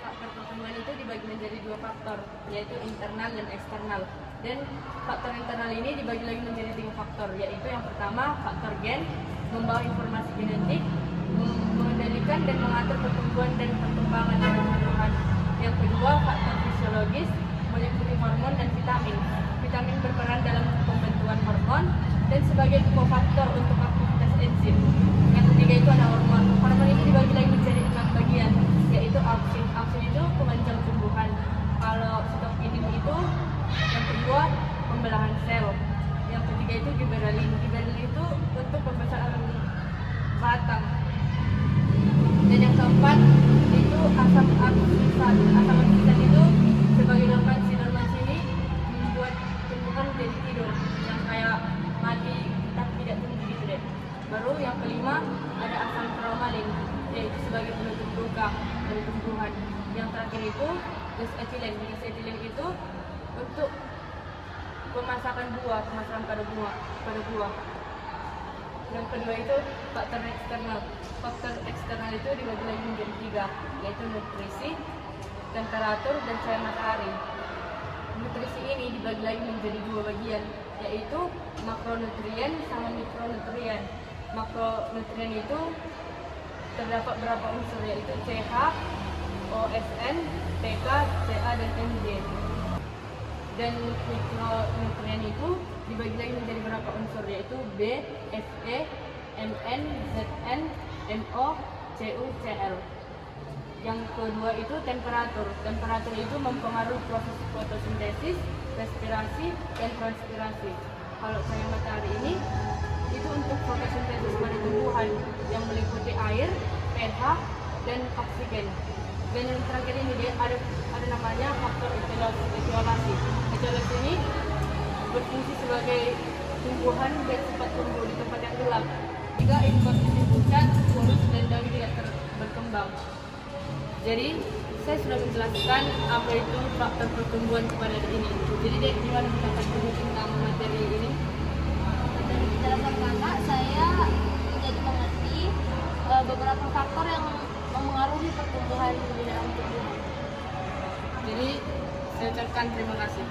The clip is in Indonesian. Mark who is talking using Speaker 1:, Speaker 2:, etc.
Speaker 1: faktor pertumbuhan itu dibagi menjadi dua faktor, yaitu internal dan eksternal. Dan faktor internal ini dibagi lagi menjadi tiga faktor, yaitu yang pertama faktor gen, membawa informasi genetik, mengendalikan dan mengatur pertumbuhan dan perkembangan tumbuhan. Yang kedua faktor fisiologis, meliputi hormon dan vitamin. Vitamin berperan dalam pembentukan hormon dan sebagai kofaktor untuk aktivitas enzim. Yang ketiga itu ada hormon. Hormon itu dibagi lagi menjadi 6 bagian, yaitu auksin. Auksin itu pemancang tumbuhan. Kalau sitokinin itu yang kedua pembelahan sel. Yang ketiga itu giberelin. Giberelin itu untuk pembesaran batang. Dan yang keempat itu asam aminosan. Asam aminosan itu sebagai dorman ini membuat tumbuhan menjadi tidur, yang kayak mati tapi tidak tumbuh gitu deh. Baru yang kelima ada asam bromelin, yaitu sebagai penutup luka dari tumbuhan. Yang terakhir itu gas etilen. Gas etilen itu untuk pemasakan buah, pemasakan pada buah. Yang kedua itu faktor eksternal. Faktor eksternal itu dibagi lagi menjadi tiga, yaitu nutrisi, temperatur, dan cahaya matahari. Nutrisi ini dibagi lagi menjadi dua bagian, yaitu makronutrien sama mikronutrien. Makronutrien itu terdapat berapa unsur, yaitu CH, OSN, TK, Ca, dan Mg. Dan mikronutrien itu dibagi lagi menjadi berapa unsur, yaitu B, Fe, Mn, Zn, No, Cu, Cl. Yang kedua itu temperatur. Temperatur itu mempengaruhi proses fotosintesis, respirasi, dan transpirasi. Kalau cahaya matahari ini itu untuk fotosintesis pada tumbuhan yang meliputi air, pH, dan oksigen. Dan yang terakhir ini dia ada namanya faktor etiolasi. Etiolasi ini berfungsi sebagai tumbuhan yang cepat tumbuh di tempat yang gelap. Jika ekosistem pucat, kurus, dan daun tidak berkembang. Jadi saya sudah menjelaskan apa itu faktor pertumbuhan kepada ini. Jadi dek, gimana pendapat kamu tentang materi ini?
Speaker 2: Dari penjelasan kakak, saya menjadi mengerti beberapa faktor yang mempengaruhi pertumbuhan di dalam tubuh.
Speaker 1: Jadi saya ucapkan terima kasih.